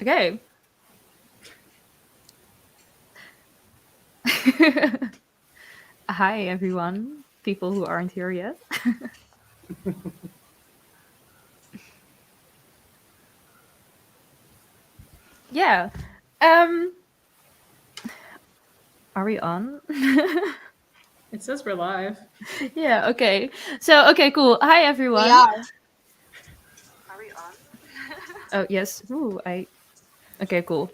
Okay. Hi, everyone. People who aren't here yet. Yeah. Um. Are we on? It says we're live. Yeah. Okay. So. Okay. Cool. Hi, We everyone. are. Are we on? Oh yes. Ooh. Okay. Cool.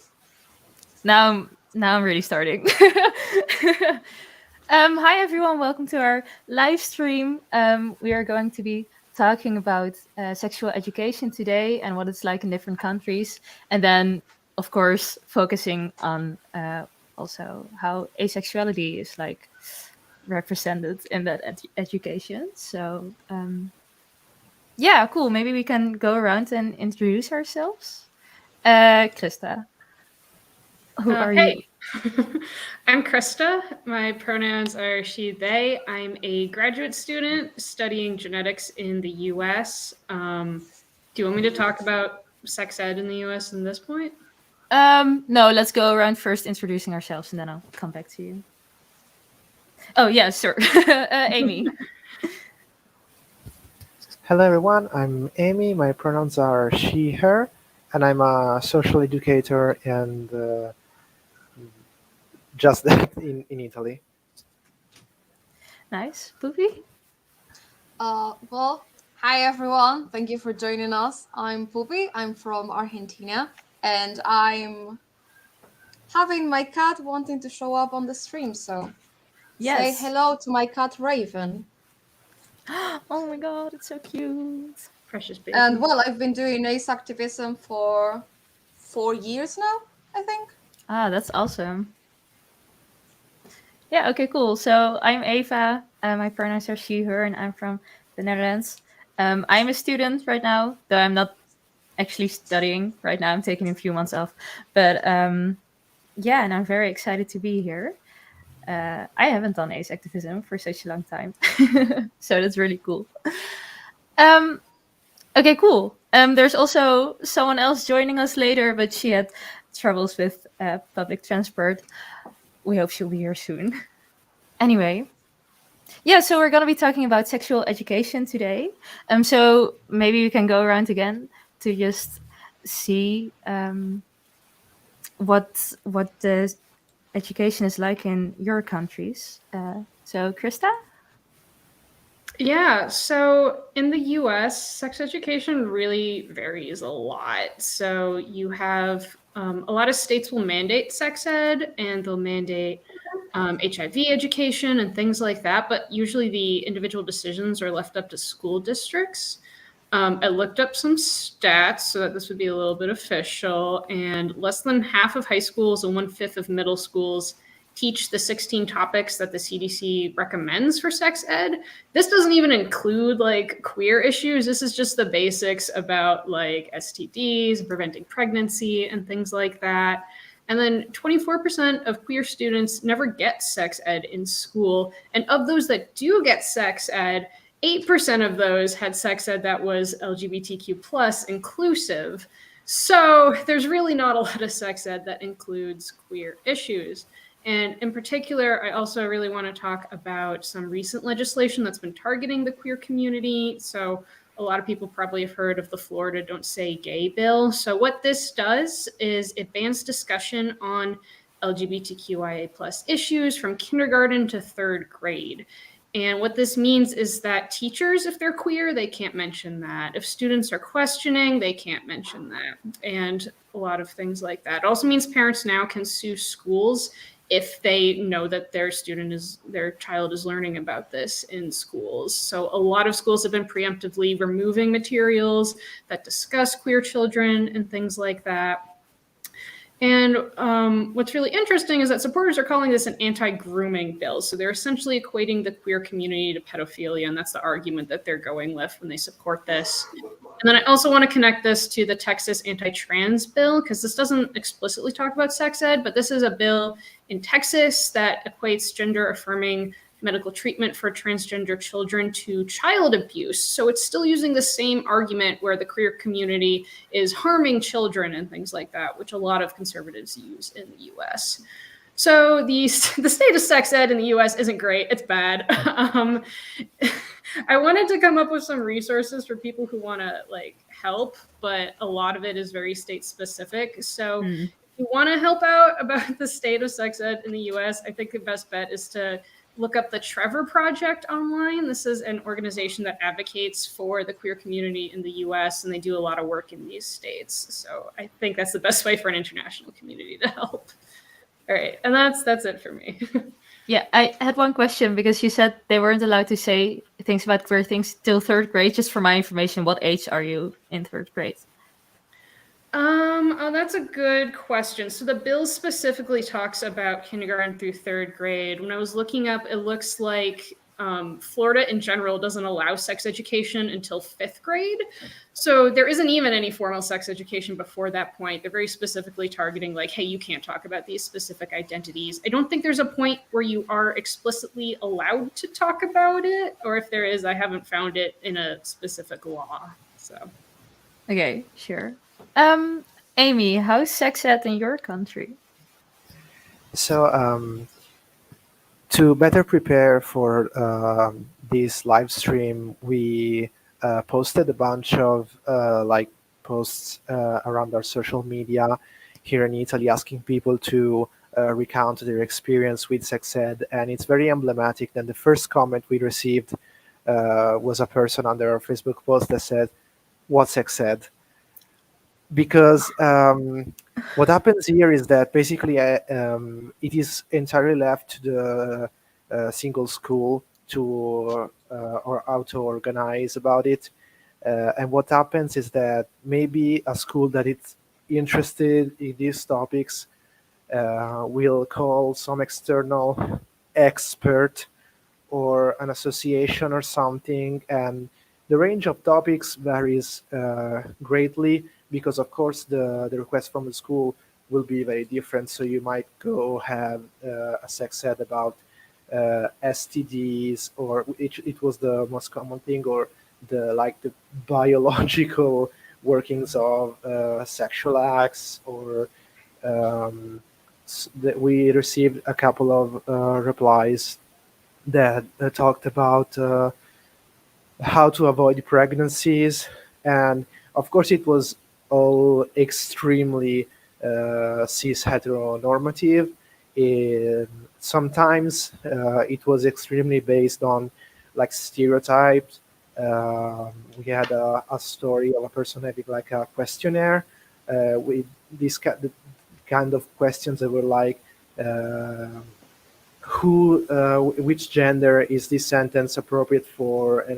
Now I'm really starting. Hi everyone, welcome to our live stream. We are going to be talking about sexual education today and what it's like in different countries, and then of course focusing on also how asexuality is like represented in that education. So yeah, cool. Maybe we can go around and introduce ourselves. Krista, who are you? Hey, I'm Krista. My pronouns are she, they. I'm a graduate student studying genetics in the US. Do you want me to talk about sex ed in the US in this point? No, let's go around first introducing ourselves and then I'll come back to you. Oh, yeah, sure. Amy. Hello everyone, I'm Amy. My pronouns are she, her, and I'm a social educator and just that in Italy. Nice. Poopy? Well, hi everyone. Thank you for joining us. I'm Pupi. I'm from Argentina, and I'm having my cat wanting to show up on the stream. So say Yes. hello to my cat Raven. Oh my god, it's so cute. Precious baby. And well, I've been doing ace activism for 4 years now, I think. Ah, that's awesome. Yeah, okay, cool. So I'm Eva. My pronouns are she, her, and I'm from the Netherlands. I'm a student right now, though I'm not actually studying right now. I'm taking a few months off. But yeah, and I'm very excited to be here. I haven't done ace activism for such a long time. So that's really cool. Um, okay, cool. There's also someone else joining us later, but she had troubles with public transport. We hope she'll be here soon. Anyway, yeah, so we're going to be talking about sexual education today. So maybe we can go around again to just see what the education is like in your countries. So, Krista? Yeah, so in the US, sex education really varies a lot. So you have a lot of states will mandate sex ed and they'll mandate HIV education and things like that, but usually the individual decisions are left up to school districts. I looked up some stats so that this would be a little bit official, and less than half of high schools and 1/5 of middle schools teach the 16 topics that the CDC recommends for sex ed. This doesn't even include like queer issues. This is just the basics about like STDs, preventing pregnancy, and things like that. And then 24% of queer students never get sex ed in school. And of those that do get sex ed, 8% of those had sex ed that was LGBTQ plus inclusive. So there's really not a lot of sex ed that includes queer issues. And in particular, I also really want to talk about some recent legislation that's been targeting the queer community. So a lot of people probably have heard of the Florida Don't Say Gay bill. So what this does is it bans discussion on LGBTQIA plus issues from kindergarten to third grade. And what this means is that teachers, if they're queer, they can't mention that. If students are questioning, they can't mention that. And a lot of things like that. It also means parents now can sue schools if they know that their child is learning about this in schools. So a lot of schools have been preemptively removing materials that discuss queer children and things like that. And what's really interesting is that supporters are calling this an anti-grooming bill. So they're essentially equating the queer community to pedophilia, and that's the argument that they're going with when they support this. And then I also want to connect this to the Texas anti-trans bill, because this doesn't explicitly talk about sex ed, but this is a bill in Texas that equates gender-affirming medical treatment for transgender children to child abuse. So it's still using the same argument where the queer community is harming children and things like that, which a lot of conservatives use in the US. So the state of sex ed in the US isn't great. It's bad. I wanted to come up with some resources for people who want to like help, but a lot of it is very state specific. So if you want to help out about the state of sex ed in the US, I think the best bet is to look up the Trevor Project online. This is an organization that advocates for the queer community in the US, and they do a lot of work in these states. So I think that's the best way for an international community to help. All right, and that's it for me. Yeah, I had one question because you said they weren't allowed to say things about queer things till third grade. Just for my information, what age are you in third grade? Oh, that's a good question. So the bill specifically talks about kindergarten through third grade. When I was looking up, it looks like Florida in general doesn't allow sex education until fifth grade. So there isn't even any formal sex education before that point. They're very specifically targeting like, hey, you can't talk about these specific identities. I don't think there's a point where you are explicitly allowed to talk about it, or if there is, I haven't found it in a specific law. So. Okay, sure. Amy, how's sex ed in your country? So, to better prepare for this live stream, we posted a bunch of like posts around our social media here in Italy, asking people to recount their experience with sex ed, and it's very emblematic. Then the first comment we received was a person under our Facebook post that said, "What's sex ed?" Because what happens here is that basically it is entirely left to the single school to or auto-organize about it. And what happens is that maybe a school that is interested in these topics will call some external expert or an association or something, and the range of topics varies greatly because, of course, the request from the school will be very different. So you might go have a sex ed about STDs, or it was the most common thing, or the biological workings of sexual acts, or that we received a couple of replies that talked about how to avoid pregnancies, and of course it was all extremely cis heteronormative. Sometimes it was extremely based on like stereotypes. We had a story of a person having like a questionnaire with this kind of questions that were like which gender is this sentence appropriate for, and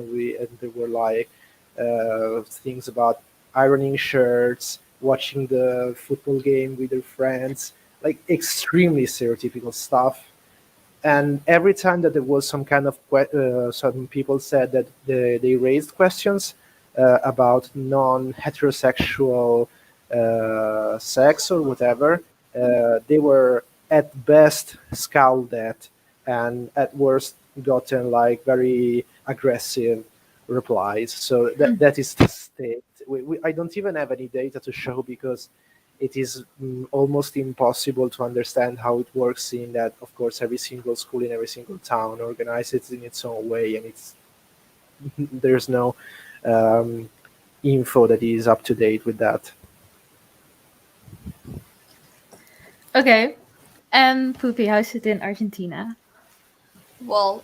there were like things about ironing shirts, watching the football game with their friends, like extremely stereotypical stuff. And every time that there was some kind of some people said that they raised questions about non-heterosexual sex or whatever, they were at best scowled at, and at worst gotten like very aggressive replies. So that is the state. I don't even have any data to show because it is almost impossible to understand how it works, seeing that, of course, every single school in every single town organizes it in its own way, and there's no info that is up to date with that. Okay. And Poopy, how's it in Argentina? Well,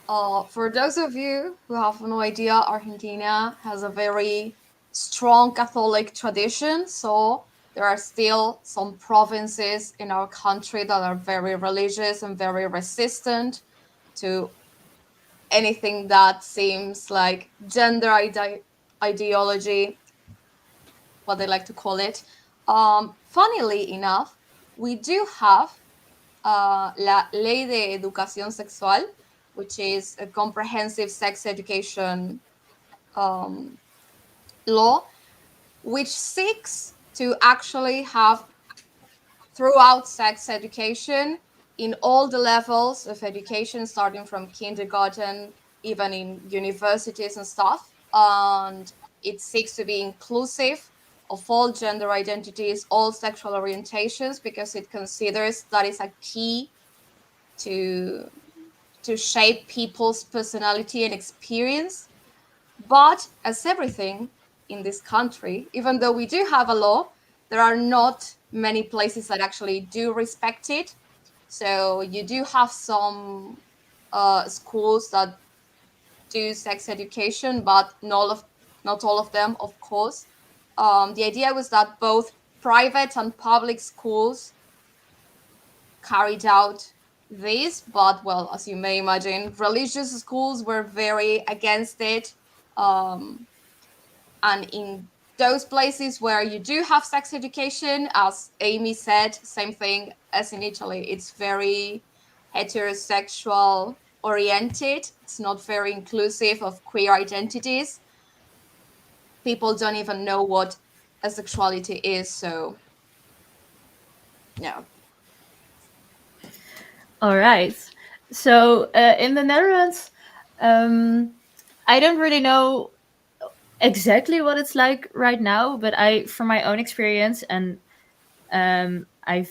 for those of you who have no idea, Argentina has a very strong Catholic tradition. So there are still some provinces in our country that are very religious and very resistant to anything that seems like gender ideology, what they like to call it. Funnily enough, we do have La Ley de Educación Sexual, which is a comprehensive sex education law, which seeks to actually have throughout sex education in all the levels of education, starting from kindergarten, even in universities and stuff. And it seeks to be inclusive of all gender identities, all sexual orientations, because it considers that is a key to shape people's personality and experience. But as everything in this country, even though we do have a law, there are not many places that actually do respect it. So you do have some schools that do sex education, but not all of them, of course. The idea was that both private and public schools carried out this, but well, as you may imagine, religious schools were very against it. Um, and in those places where you do have sex education, as Amy said, same thing as in Italy, it's very heterosexual oriented. It's not very inclusive of queer identities. People don't even know what asexuality is. So, yeah. All right. So in the Netherlands, I don't really know exactly what it's like right now, but from my own experience, and I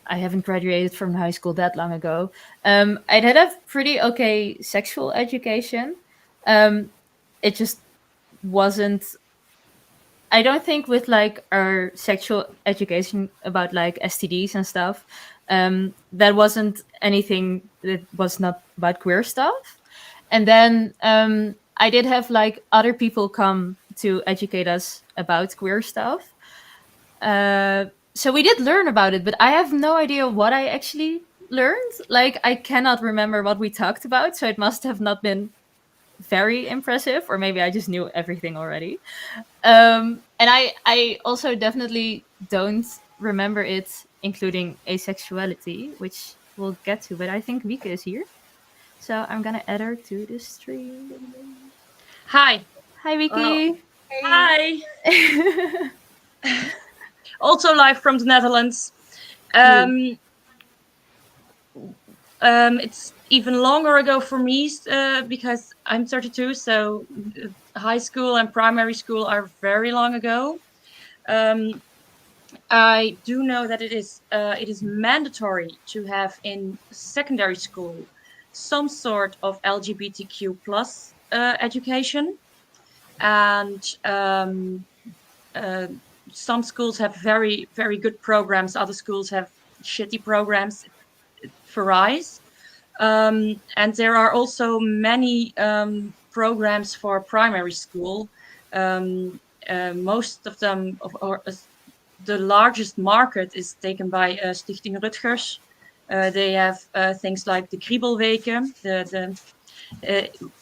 haven't graduated from high school that long ago. I did have pretty okay sexual education. Um, it just wasn't. I don't think with like our sexual education about like STDs and stuff, that wasn't anything that was not about queer stuff. And then I did have like other people come to educate us about queer stuff. So we did learn about it, but I have no idea what I actually learned. Like I cannot remember what we talked about, so it must have not been very impressive, or maybe I just knew everything already. And I also definitely don't remember it including asexuality, which we'll get to. But I think Vika is here, so I'm gonna add her to the stream. Hi. Hi, Vicky. Hi. Also live from the Netherlands. It's even longer ago for me because I'm 32, so high school and primary school are very long ago. I do know that it is mandatory to have in secondary school some sort of LGBTQ plus education, and some schools have very, very good programs. Other schools have shitty programs. It varies. And there are also many programs for primary school. Most of them, the largest market is taken by Stichting Rutgers. They have things like the Kriebelweken, the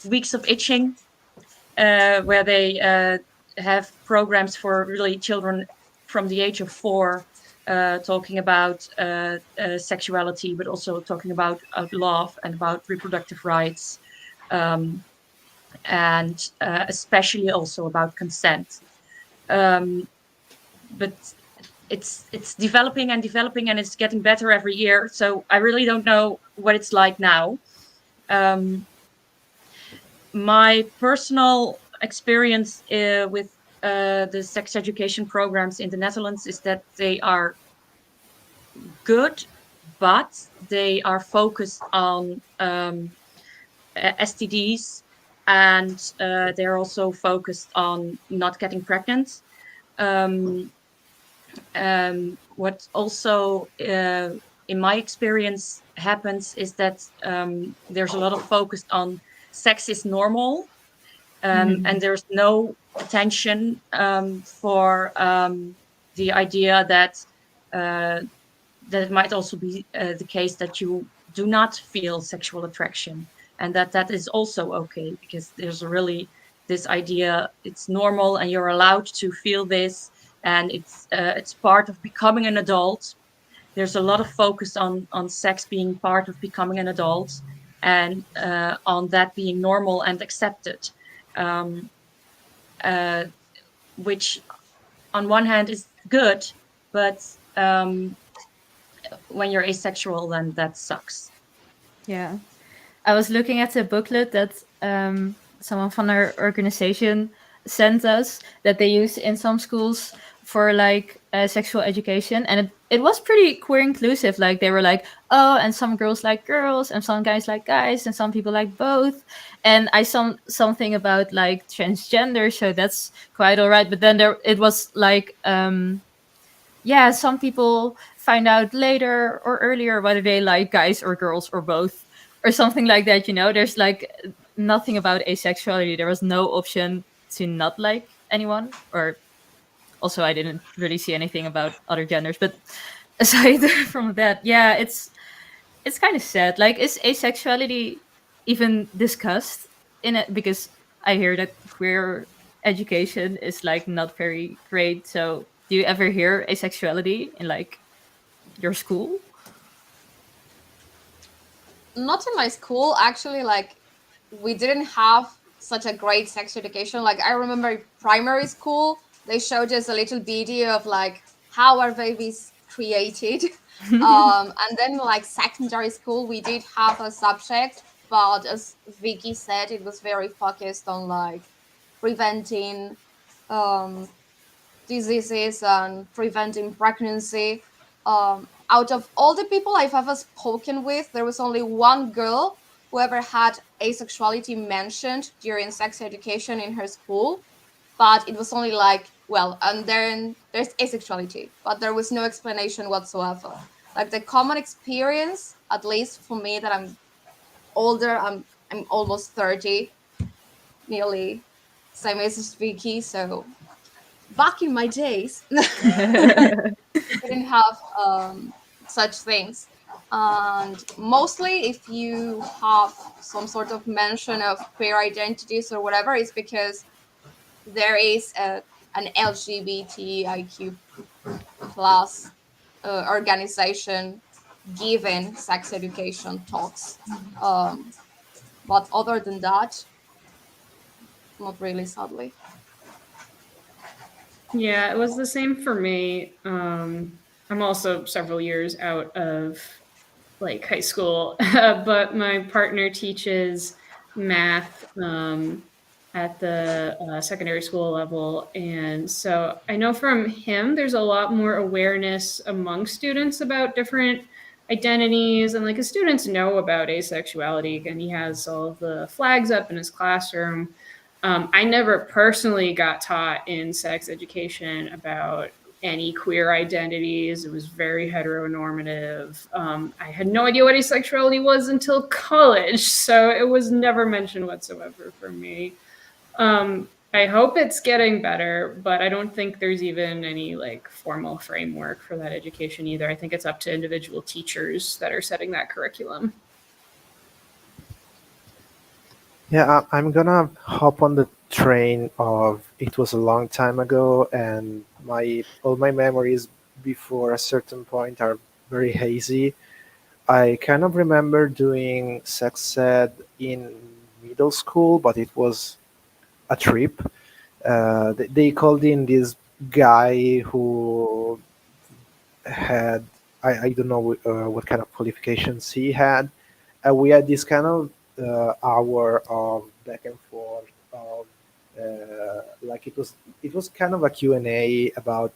weeks of itching, where they have programs for really children from the age of 4, talking about sexuality, but also talking about love and about reproductive rights, and especially also about consent. But it's developing and developing, and it's getting better every year. So I really don't know what it's like now. My personal experience with the sex education programs in the Netherlands is that they are good, but they are focused on STDs, and they're also focused on not getting pregnant. What also, in my experience, happens is that there's a lot of focus on sex is normal, and there's no attention for the idea that that it might also be the case that you do not feel sexual attraction, and that is also okay, because there's really this idea it's normal and you're allowed to feel this, and it's part of becoming an adult. There's a lot of focus on sex being part of becoming an adult, and on that being normal and accepted, which on one hand is good, but when you're asexual, then that sucks. Yeah. I was looking at the booklet that someone from our organization sent us that they use in some schools for like sexual education, and it was pretty queer inclusive. Like they were like, oh, and some girls like girls, and some guys like guys, and some people like both. And I saw something about like transgender, so that's quite all right. But then there it was like yeah, some people find out later or earlier whether they like guys or girls or both or something like that. You know, there's like nothing about asexuality. There was no option to not like anyone. Or also, I didn't really see anything about other genders. But aside from that, yeah, it's kind of sad. Like, is asexuality even discussed in it? Because I hear that queer education is like not very great. So, do you ever hear asexuality in like your school? Not in my school, actually. Like, we didn't have such a great sex education. Like, I remember in primary school, they showed us a little video of like how are babies created. And then like secondary school, we did have a subject, but as Vicky said, it was very focused on like preventing um, diseases and preventing pregnancy. Out of all the people I've ever spoken with, there was only one girl who ever had asexuality mentioned during sex education in her school. But it was only like, well, and then there's asexuality, but there was no explanation whatsoever. Like the common experience, at least for me, that I'm older, I'm almost 30, nearly same age as Vicky, so back in my days, didn't have such things. And mostly, if you have some sort of mention of queer identities or whatever, it's because there is an LGBTIQ plus organization giving sex education talks. But other than that, not really, sadly. Yeah, it was the same for me. I'm also several years out of like high school, but my partner teaches math at the secondary school level. And so I know from him, there's a lot more awareness among students about different identities. And like his students know about asexuality, and he has all of the flags up in his classroom. I never personally got taught in sex education about any queer identities. It was very heteronormative. I had no idea what asexuality was until college, so it was never mentioned whatsoever for me. I hope it's getting better, but I don't think there's even any like formal framework for that education either. I think it's up to individual teachers that are setting that curriculum. Yeah, I'm gonna hop on the train of it was a long time ago, and my all my memories before a certain point are very hazy. I kind of remember doing sex ed in middle school, but it was a trip. They called in this guy who had I don't know what kind of qualifications he had. We had this kind of hour of back and forth of like it was kind of a Q&A about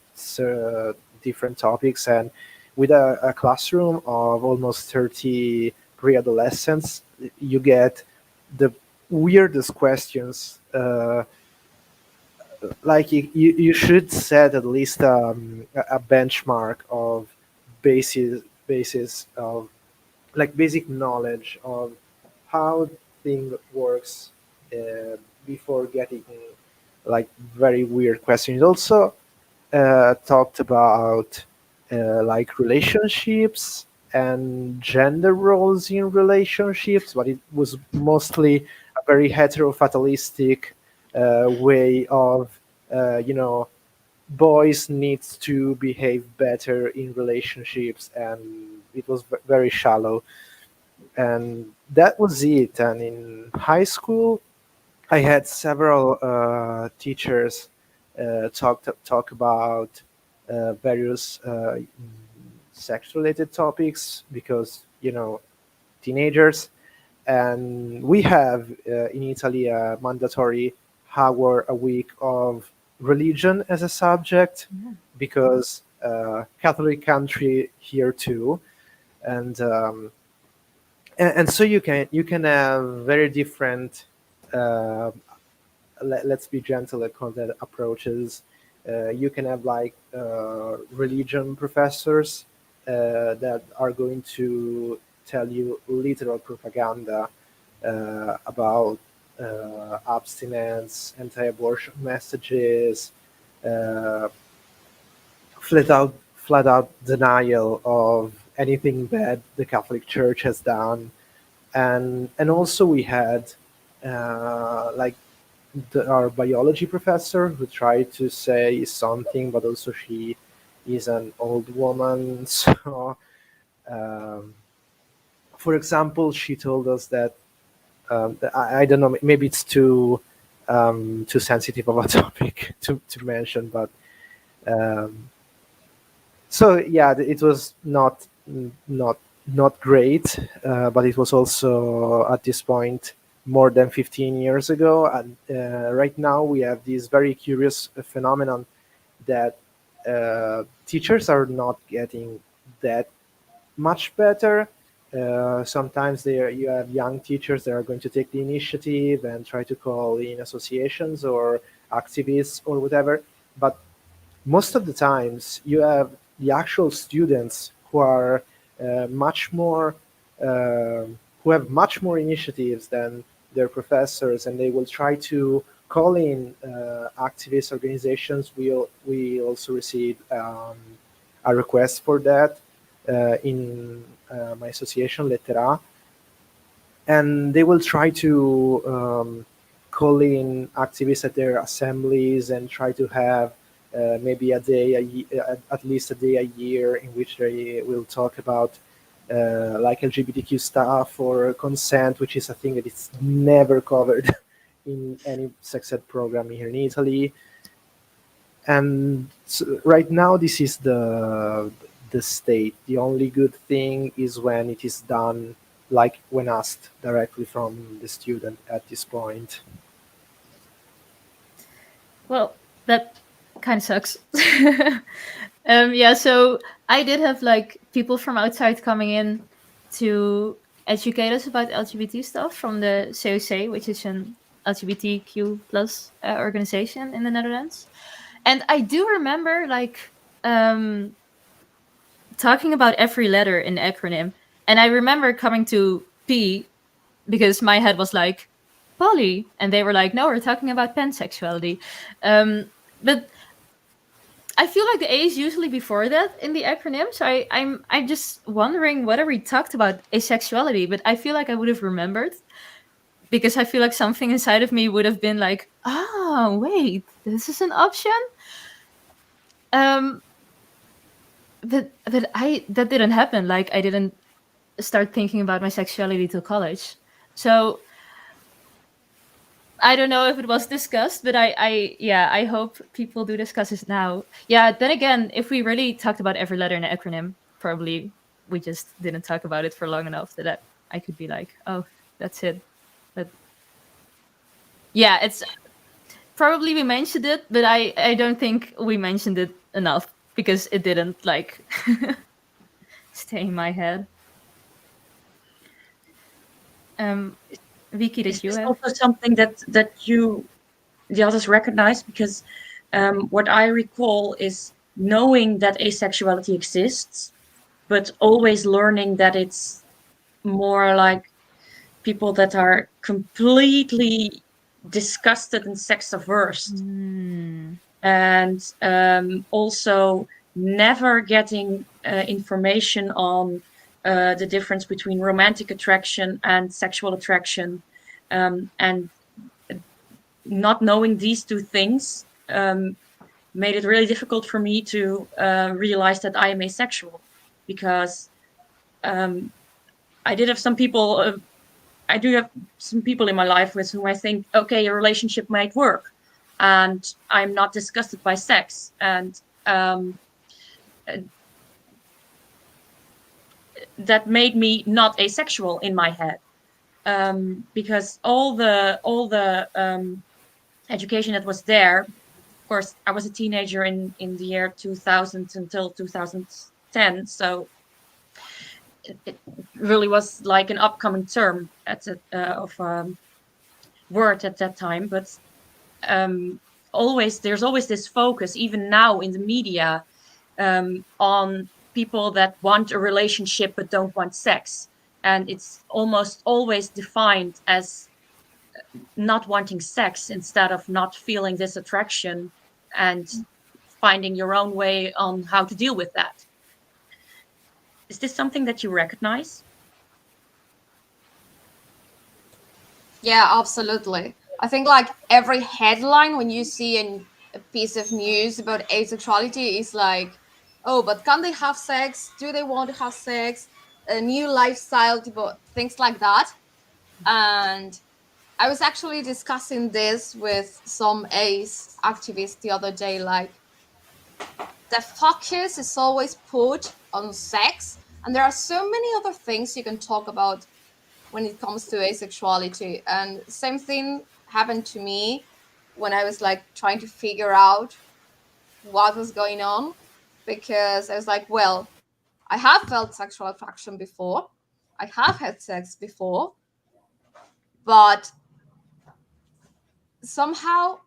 different topics, and with a classroom of almost 30 pre-adolescents, you get the weirdest questions. Like you should set at least a benchmark of basis of like basic knowledge of how thing works before getting like very weird questions. Also talked about like relationships and gender roles in relationships, but it was mostly a very hetero-fatalistic way of boys needs to behave better in relationships, and it was very shallow, and that was it. And in high school I had several teachers talk about various sex-related topics because, teenagers. And we have in Italy a mandatory hour a week of religion as a subject because Catholic country here too, and so you can have very different. Let's be gentle and call that approaches. You can have like religion professors that are going to tell you literal propaganda about abstinence, anti-abortion messages, uh, flat out denial of anything bad the Catholic Church has done, and also we had like our biology professor who tried to say something, but also she is an old woman. So, um, for example, she told us that I don't know, maybe it's too sensitive of a topic to mention, but um, so yeah, it was not great, but it was also at this point more than 15 years ago, and right now we have this very curious phenomenon that teachers are not getting that much better. Sometimes you have young teachers that are going to take the initiative and try to call in associations or activists or whatever, but most of the times you have the actual students who are much more who have much more initiatives than their professors, and they will try to call in activist organizations. We also received a request for that in my association Lettera, and they will try to call in activists at their assemblies and try to have maybe at least a day a year in which they will talk about like LGBTQ stuff or consent, which is a thing that is never covered in any sex ed program here in Italy. And so right now, this is the state. The only good thing is when it is done, like when asked directly from the student at this point. Well, that kind of sucks. Yeah, so I did have like people from outside coming in to educate us about LGBT stuff from the COC, which is an LGBTQ plus organization in the Netherlands. And I do remember like talking about every letter in the acronym. And I remember coming to P because my head was like, poly. And they were like, no, we're talking about pansexuality. But I feel like the A is usually before that in the acronym. So I'm just wondering whether we talked about asexuality, but I feel like I would have remembered because I feel like something inside of me would have been like, oh, wait, this is an option. Um, but that didn't happen. Like I didn't start thinking about my sexuality till college. So I don't know if it was discussed, but I hope people do discuss it now. Yeah, then again, if we really talked about every letter in the acronym, probably we just didn't talk about it for long enough that I could be like, oh, that's it. But yeah, it's probably we mentioned it, but I don't think we mentioned it enough because it didn't like stay in my head. Vicky, did Is you this have? also something that you the others recognize? Because what I recall is knowing that asexuality exists, but always learning that it's more like people that are completely disgusted and sex averse, and also never getting information on the difference between romantic attraction and sexual attraction, and not knowing these two things made it really difficult for me to realize that I am asexual, because I did have some people. I do have some people in my life with whom I think, okay, a relationship might work, and I'm not disgusted by sex. And that made me not asexual in my head, because all the education that was there. Of course, I was a teenager in the year 2000 until 2010, so it really was like an upcoming term of word at that time. But there's always this focus, even now in the media, on people that want a relationship but don't want sex, and it's almost always defined as not wanting sex instead of not feeling this attraction and finding your own way on how to deal with that. Is this something that you recognize? Yeah, absolutely. I think like every headline when you see a piece of news about asexuality is like, oh, but can they have sex? Do they want to have sex? A new lifestyle, things like that. And I was actually discussing this with some ace activists the other day. Like, the focus is always put on sex, and there are so many other things you can talk about when it comes to asexuality. And same thing happened to me when I was like trying to figure out what was going on, because I was like, well, I have felt sexual attraction before, I have had sex before, but somehow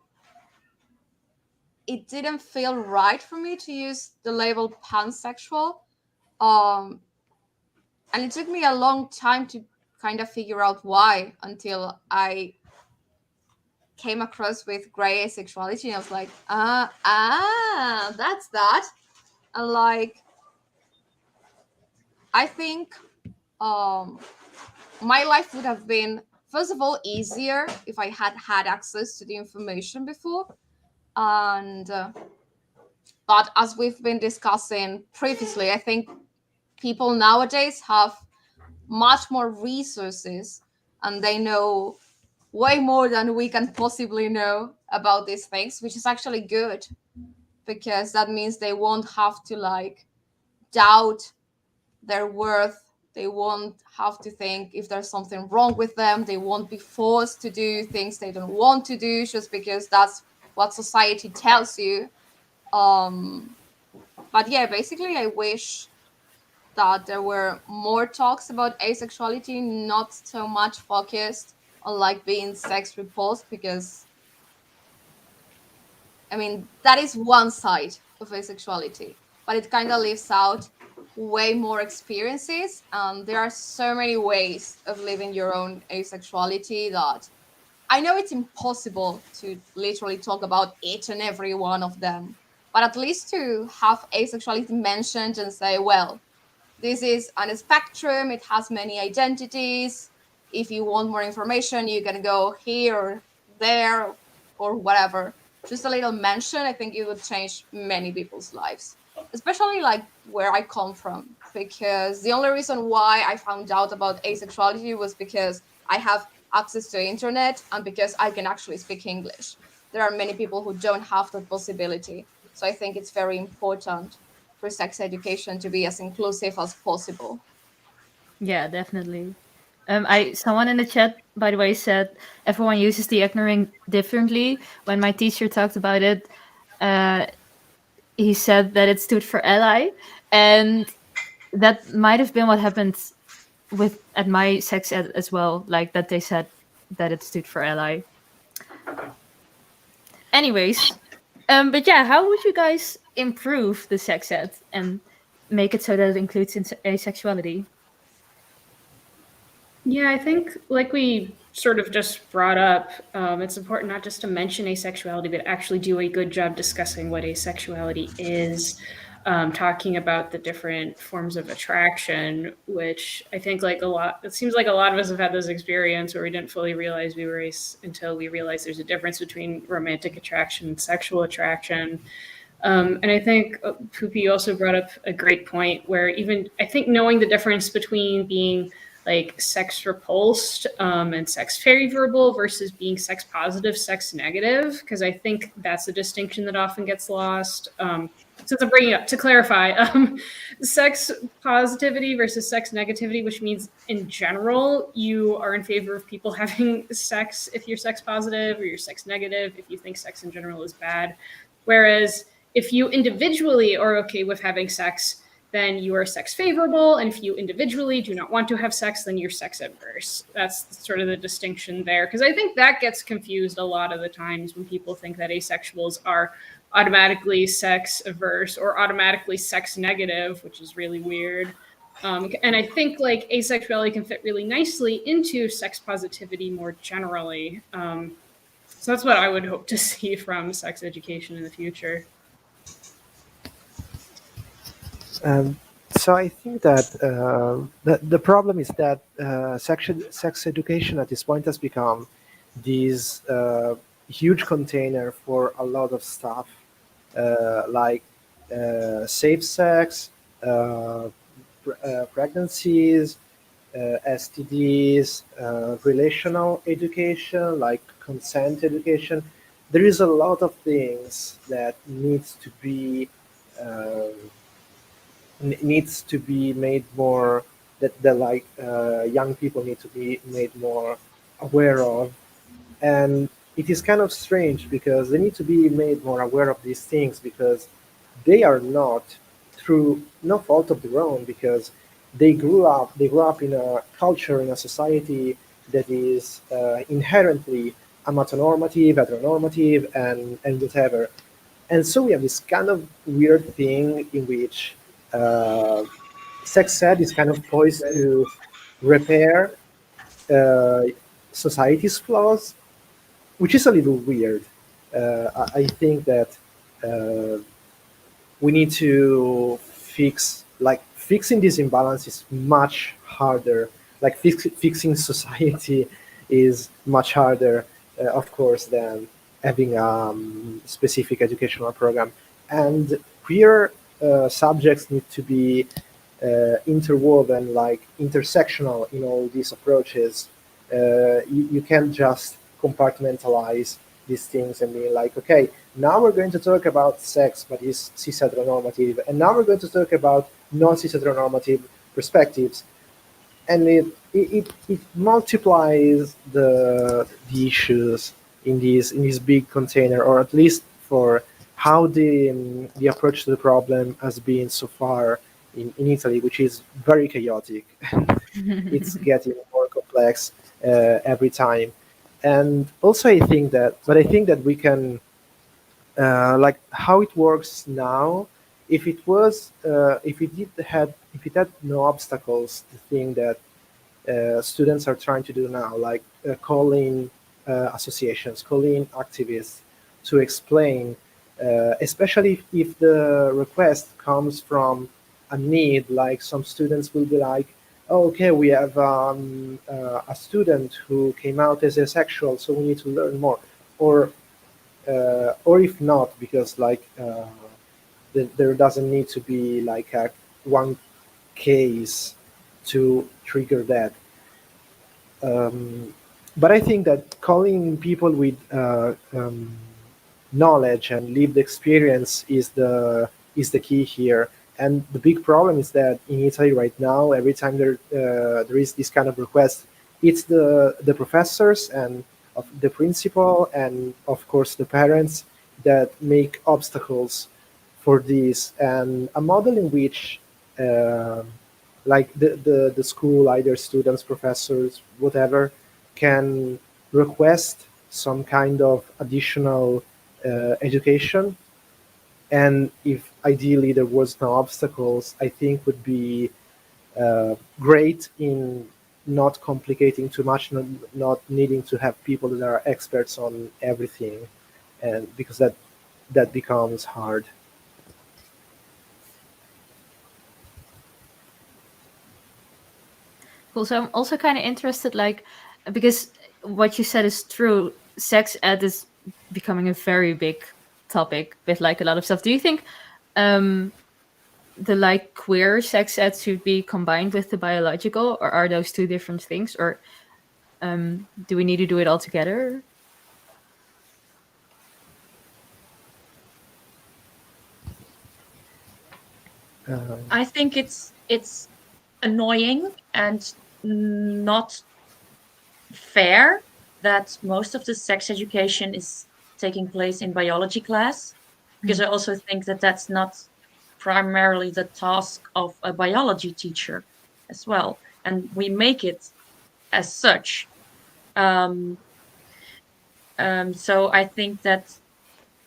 it didn't feel right for me to use the label pansexual. And it took me a long time to kind of figure out why, until I came across with gray asexuality, and I was like, that's that. And like, I think my life would have been, first of all, easier if I had had access to the information before. And but as we've been discussing previously, I think people nowadays have much more resources, and they know way more than we can possibly know about these things, which is actually good, because that means they won't have to like doubt their worth. They won't have to think if there's something wrong with them. They won't be forced to do things they don't want to do just because that's what society tells you. But yeah, basically, I wish that there were more talks about asexuality, not so much focused on like being sex repulsed, because I mean, that is one side of asexuality, but it kind of leaves out way more experiences. There are so many ways of living your own asexuality that I know it's impossible to literally talk about each and every one of them, but at least to have asexuality mentioned and say, well, this is on a spectrum, it has many identities. If you want more information, you can go here or there or whatever. Just a little mention, I think it would change many people's lives, especially like where I come from, because the only reason why I found out about asexuality was because I have access to internet and because I can actually speak English. There are many people who don't have that possibility. So I think it's very important for sex education to be as inclusive as possible. Yeah, definitely. Someone in the chat, by the way, said everyone uses the ignorant differently. When my teacher talked about it, uh, he said that it stood for ally, and that might have been what happened with at my sex ed as well. Like that, they said that it stood for ally. Anyways, but yeah, how would you guys improve the sex ed and make it so that it includes asexuality? Yeah, I think like we sort of just brought up, it's important not just to mention asexuality, but actually do a good job discussing what asexuality is, talking about the different forms of attraction, which I think it seems like a lot of us have had this experience where we didn't fully realize we were ace until we realized there's a difference between romantic attraction and sexual attraction. And I think Poopy also brought up a great point where even I think knowing the difference between being like sex repulsed and sex favorable versus being sex positive, sex negative, because I think that's a distinction that often gets lost. since I'm bringing it up, to clarify, sex positivity versus sex negativity, which means in general, you are in favor of people having sex if you're sex positive, or you're sex negative if you think sex in general is bad. Whereas if you individually are okay with having sex, then you are sex favorable. And if you individually do not want to have sex, then you're sex adverse. That's sort of the distinction there. Because I think that gets confused a lot of the times when people think that asexuals are automatically sex averse or automatically sex negative, which is really weird. And I think like asexuality can fit really nicely into sex positivity more generally. So that's what I would hope to see from sex education in the future. Um, so I think that the problem is that sex education at this point has become this huge container for a lot of stuff, like safe sex, uh, pregnancies, STDs, relational education, like consent education. There is a lot of things that um, needs to be made more, that like young people need to be made more aware of. And it is kind of strange because they need to be made more aware of these things because they are not, through no fault of their own, because they grew up in a culture, in a society that is inherently amatonormative, heteronormative, and whatever. And so we have this kind of weird thing in which uh, sex ed is kind of poised to repair uh, society's flaws, which is a little weird. I think that uh, we need to fixing this imbalance is much harder. Like fixing society is much harder, of course, than having a specific educational program. And queer subjects need to be interwoven, like intersectional in all these approaches. You can't just compartmentalize these things and be like, okay, now we're going to talk about sex, but it's cis heteronormative, and now we're going to talk about non cis heteronormative perspectives, and it multiplies the issues in this big container, or at least for how the approach to the problem has been so far in Italy, which is very chaotic. It's getting more complex every time. And also, I think that we can, like how it works now. If it had no obstacles, the thing that students are trying to do now, like calling associations, calling activists to explain, especially if the request comes from a need, like some students will be like, oh, okay, we have a student who came out as asexual, so we need to learn more. Or if not, because like there doesn't need to be like a one case to trigger that. Um, but I think that calling people with knowledge and lived experience is the key here. And the big problem is that in Italy right now, every time there is this kind of request, it's the professors and of the principal and of course the parents that make obstacles for this. And a model in which like the school, either students, professors, whatever, can request some kind of additional education. And if ideally there was no obstacles, I think would be great in not complicating too much, not needing to have people that are experts on everything, and because that becomes hard. Cool. So I'm also kind of interested, like, because what you said is true. Sex ed is becoming a very big topic with like a lot of stuff. Do you think um, the like queer sex ed should be combined with the biological, or are those two different things, or do we need to do it all together? I think it's annoying and not fair that most of the sex education is taking place in biology class, because I also think that that's not primarily the task of a biology teacher as well, and we make it as such. Um, so I think that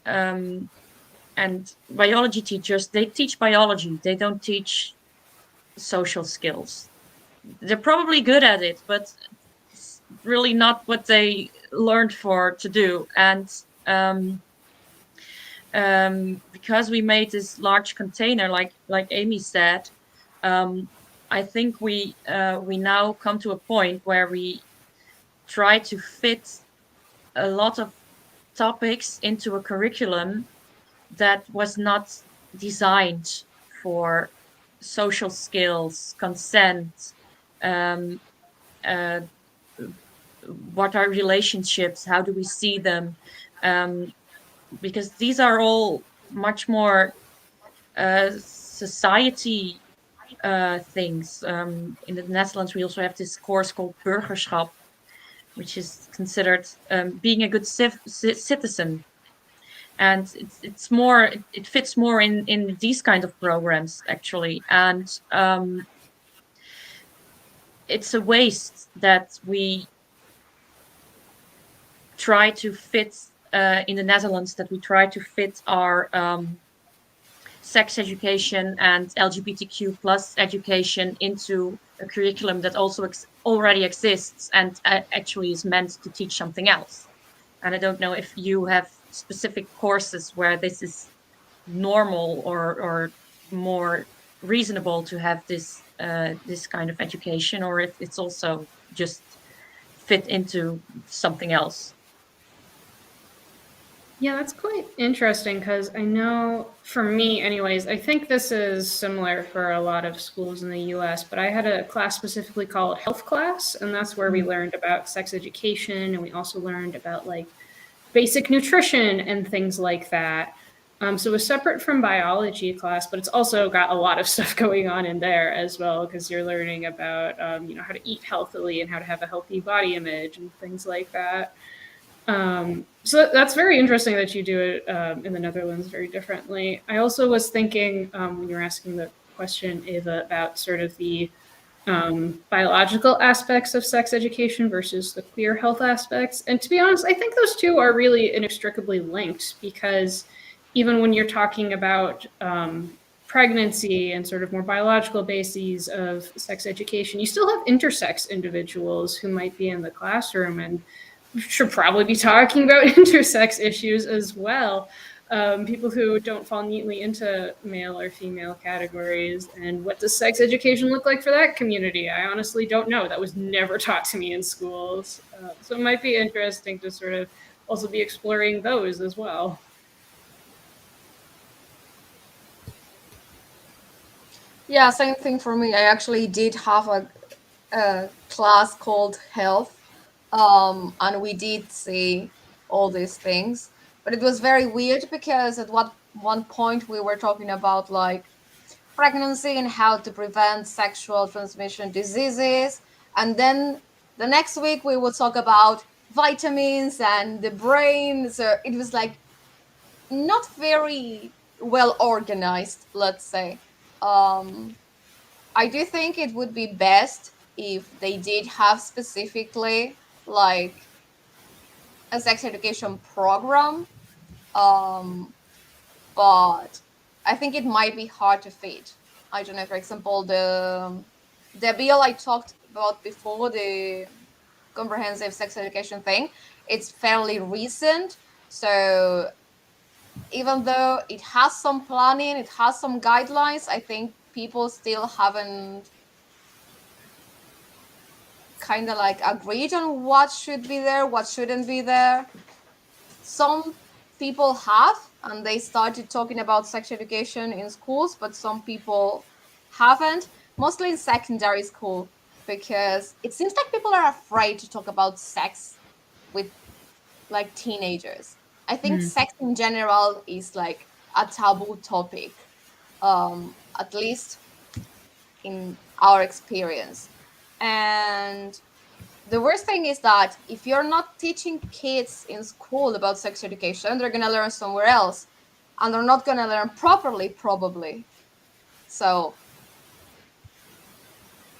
and biology teachers, they teach biology, they don't teach social skills. They're probably good at it, but it's really not what they learned for to do. And because we made this large container, like Amy said, I think we now come to a point where we try to fit a lot of topics into a curriculum that was not designed for social skills, consent, um, uh, what are relationships, how do we see them, because these are all much more society things. In the Netherlands, we also have this course called burgerschap, which is considered being a good citizen, and it's more, it fits more in these kind of programs actually. And it's a waste that we try to fit in the Netherlands, that we try to fit our sex education and LGBTQ plus education into a curriculum that also already exists and actually is meant to teach something else. And I don't know if you have specific courses where this is normal or more reasonable to have this this kind of education, or if it's also just fit into something else. Yeah, that's quite interesting because I know for me, anyways, I think this is similar for a lot of schools in the US, but I had a class specifically called health class, and that's where we learned about sex education, and we also learned about like basic nutrition and things like that. So it was separate from biology class, but it's also got a lot of stuff going on in there as well, because you're learning about how to eat healthily and how to have a healthy body image and things like that. So that's very interesting that you do it in the Netherlands very differently. I also was thinking when you were asking the question, Eva, about sort of the biological aspects of sex education versus the queer health aspects. And to be honest, I think those two are really inextricably linked, because even when you're talking about pregnancy and sort of more biological bases of sex education, you still have intersex individuals who might be in the classroom, and we should probably be talking about intersex issues as well. People who don't fall neatly into male or female categories. And what does sex education look like for that community? I honestly don't know. That was never taught to me in schools. So it might be interesting to sort of also be exploring those as well. Yeah, same thing for me. I actually did have a class called health, and we did see all these things, but it was very weird because at one point we were talking about like pregnancy and how to prevent sexual transmission diseases, and then the next week we would talk about vitamins and the brain. So it was like not very well organized, let's say. I do think it would be best if they did have specifically like a sex education program, but I think it might be hard to fit. I don't know, for example, the bill I talked about before, the comprehensive sex education thing, it's fairly recent. So even though it has some planning, it has some guidelines, I think people still haven't kind of like agreed on what should be there, what shouldn't be there. Some people have, and they started talking about sex education in schools, but some people haven't, mostly in secondary school, because it seems like people are afraid to talk about sex with like teenagers. I think sex in general is like a taboo topic. at least in our experience. And the worst thing is that if you're not teaching kids in school about sex education, they're going to learn somewhere else, and they're not going to learn properly, probably. So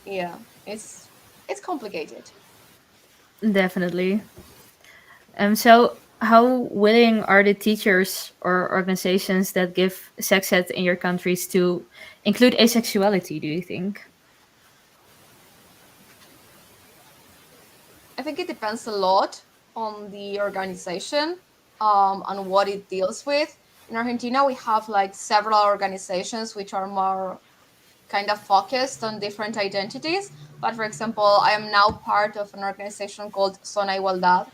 yeah, it's complicated. Definitely. So how willing are the teachers or organizations that give sex ed in your countries to include asexuality, do you think? I think it depends a lot on the organization and what it deals with. In Argentina, we have like several organizations which are more kind of focused on different identities. But for example, I am now part of an organization called Zona Igualdad,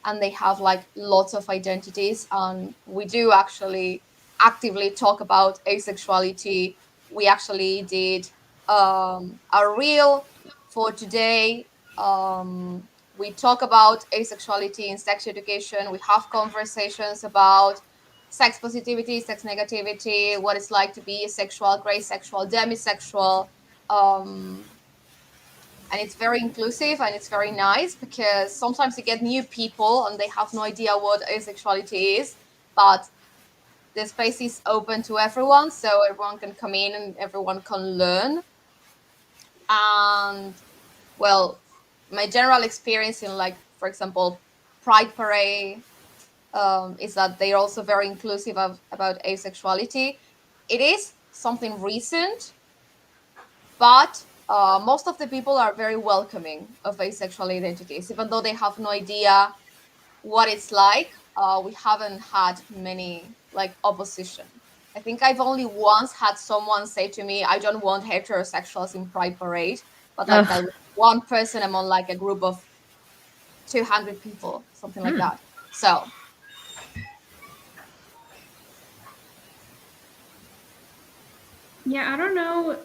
and they have like lots of identities. And we do actually actively talk about asexuality. We actually did a reel for today. We talk about asexuality in sex education. We have conversations about sex positivity, sex negativity, what it's like to be asexual, gray sexual, demisexual. Um, and it's very inclusive and it's very nice because sometimes you get new people and they have no idea what asexuality is, but the space is open to everyone, so everyone can come in and everyone can learn. And well, my general experience in, like, for example, Pride Parade, is that they're also very inclusive about asexuality. It is something recent, but most of the people are very welcoming of asexual identities, even though they have no idea what it's like. We haven't had many like opposition. I think I've only once had someone say to me, "I don't want heterosexuals in Pride Parade," but like that Oh, was one person among like a group of 200 people, something like that. So Yeah, I don't know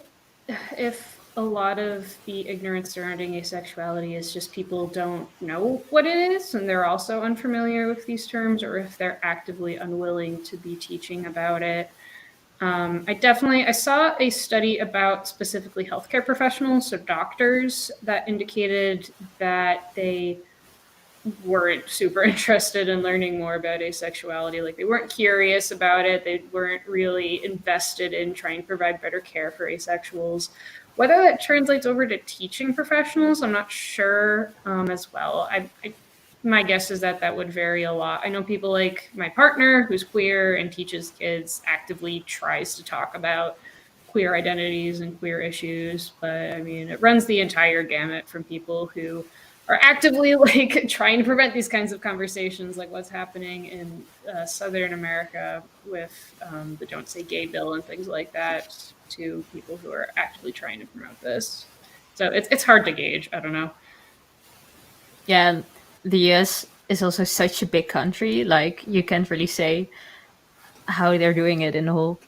if a lot of the ignorance surrounding asexuality is just people don't know what it is and they're also unfamiliar with these terms, or if they're actively unwilling to be teaching about it. I saw a study about specifically healthcare professionals, so doctors, that indicated that they weren't super interested in learning more about asexuality. Like, they weren't curious about it. They weren't really invested in trying to provide better care for asexuals. Whether that translates over to teaching professionals, I'm not sure as well. My guess is that that would vary a lot. I know people like my partner, who's queer and teaches kids, actively tries to talk about queer identities and queer issues. But I mean, it runs the entire gamut from people who are actively like trying to prevent these kinds of conversations, like what's happening in Southern America with the Don't Say Gay bill and things like that, to people who are actively trying to promote this. So it's hard to gauge. I don't know. yeah. The US is also such a big country. Like, you can't really say how they're doing it in the whole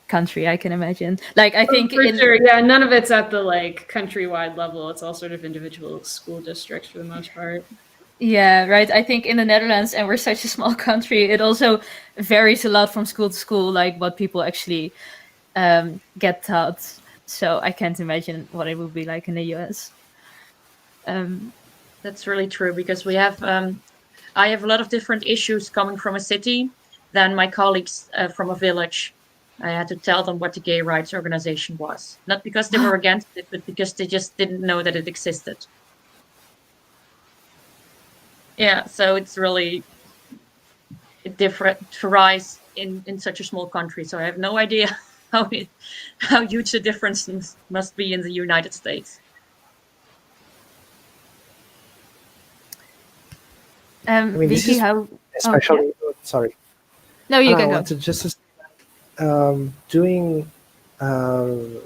country, I can imagine. Like, I think For in sure, yeah, none of it's at the like countrywide level. It's all sort of individual school districts for the most part. yeah, right. I think in the Netherlands, and we're such a small country, it also varies a lot from school to school, like what people actually get taught. So I can't imagine what it would be like in the US. Um, That's really true because I have a lot of different issues coming from a city than my colleagues from a village. I had to tell them what the gay rights organization was, not because they were against it, but because they just didn't know that it existed. Yeah, so it's really different to rise in such a small country. So I have no idea how huge the difference must be in the United States. I mean, this Vicky, is how? Oh, yeah. especially, sorry. No, you I can go. wanted just to doing. Um,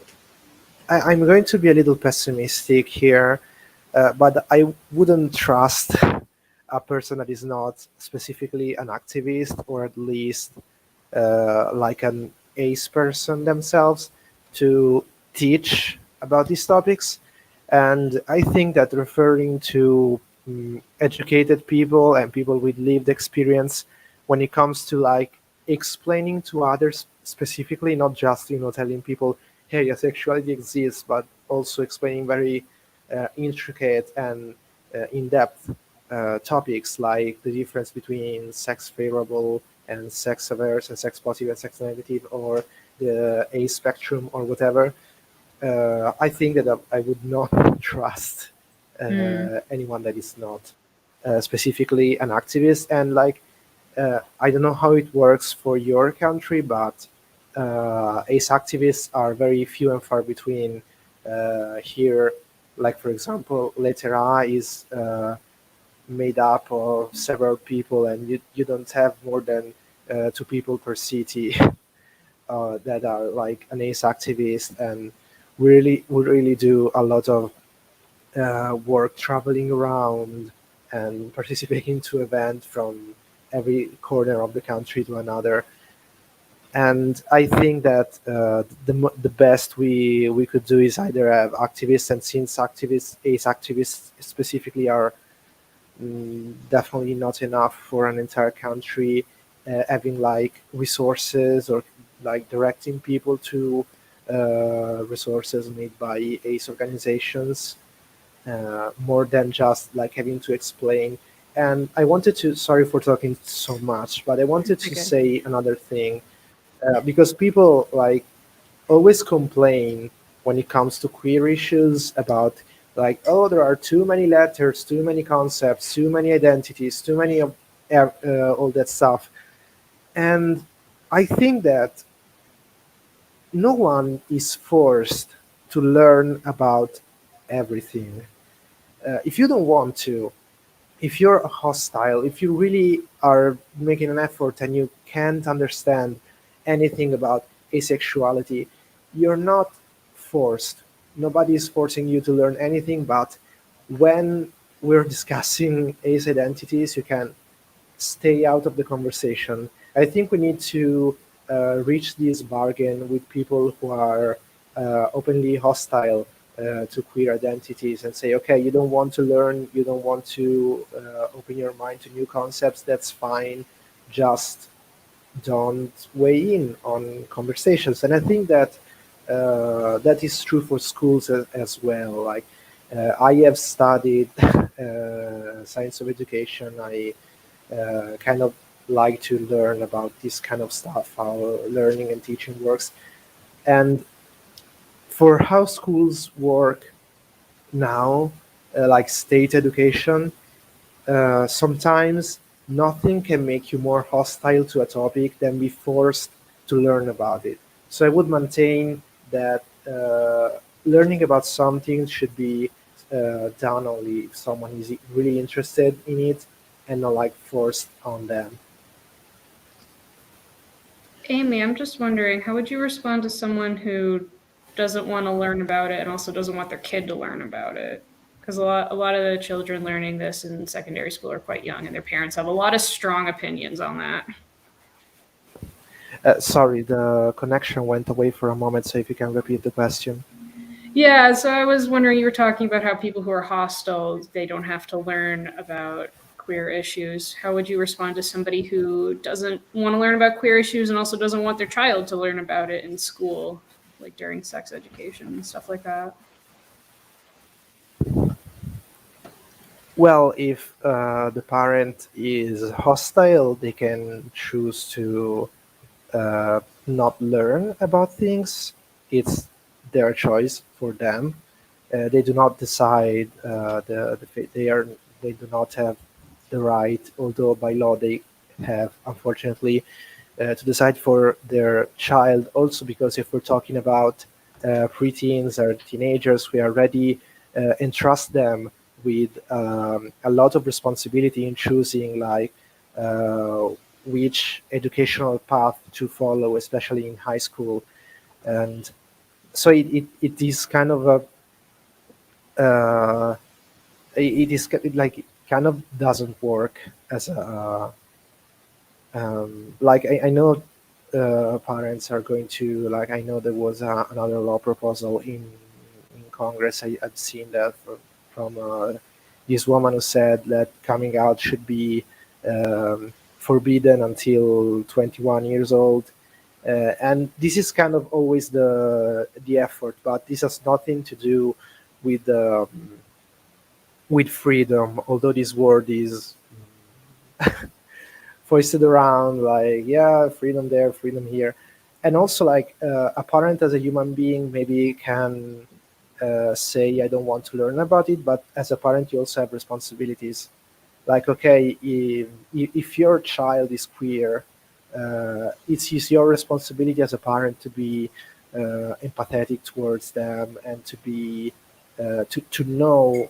I'm going to be a little pessimistic here, but I wouldn't trust a person that is not specifically an activist, or at least like an ace person themselves, to teach about these topics. And I think that referring to educated people and people with lived experience, when it comes to like explaining to others specifically, not just telling people hey, asexuality exists, but also explaining very intricate and in-depth topics like the difference between sex favorable and sex averse and sex positive and sex negative, or the A spectrum or whatever. I think that I would not trust anyone that is not specifically an activist. And like, I don't know how it works for your country, but ace activists are very few and far between here. Like, for example, letter A is made up of several people, and you don't have more than two people per city that are like an ace activist. And we really do a lot of work traveling around and participating to events from every corner of the country to another. And I think that the best we could do is either have activists, and since activists, ace activists specifically, are definitely not enough for an entire country, having like resources or like directing people to resources made by ace organizations, more than just like having to explain. And I wanted to, sorry for talking so much, but I wanted to Okay. say another thing, because people like always complain when it comes to queer issues about like, oh, there are too many letters, too many concepts, too many identities, too many of all that stuff. And I think that no one is forced to learn about everything. If you don't want to, if you're hostile, if you really are making an effort and you can't understand anything about asexuality, you're not forced. Nobody is forcing you to learn anything, but when we're discussing ace identities, you can stay out of the conversation. I think we need to reach this bargain with people who are openly hostile to queer identities, and say, okay, you don't want to learn, you don't want to open your mind to new concepts, that's fine. Just don't weigh in on conversations. And I think that that is true for schools as well. Like, I have studied science of education. I kind of like to learn about this kind of stuff, how learning and teaching works. And for how schools work now, like state education, sometimes nothing can make you more hostile to a topic than be forced to learn about it. So I would maintain that learning about something should be done only if someone is really interested in it, and not like forced on them. Amy, I'm just wondering, how would you respond to someone who doesn't want to learn about it and also doesn't want their kid to learn about it? Because a lot of the children learning this in secondary school are quite young, and their parents have a lot of strong opinions on that. Sorry, the connection went away for a moment, so if you can repeat the question. Yeah, so I was wondering, you were talking about how people who are hostile, they don't have to learn about queer issues. How would you respond to somebody who doesn't want to learn about queer issues and also doesn't want their child to learn about it in school, like during sex education and stuff like that? Well, if the parent is hostile, they can choose to not learn about things. It's their choice for them. They do not decide. They do not have the right, although by law they have, unfortunately, to decide for their child. Also, because if we're talking about preteens or teenagers, we already entrust them with a lot of responsibility in choosing, like, uh, which educational path to follow, especially in high school. And so it is kind of it is like, it kind of doesn't work as a like, I know parents are going to, like, I know there was another law proposal in Congress. I've seen that from this woman who said that coming out should be forbidden until 21 years old. And this is kind of always the effort, but this has nothing to do with freedom, although this word is foisted around, like, yeah, freedom there, freedom here. And also, like, a parent as a human being maybe can say, I don't want to learn about it, but as a parent you also have responsibilities. Like, okay, if your child is queer, it's your responsibility as a parent to be empathetic towards them, and to be to know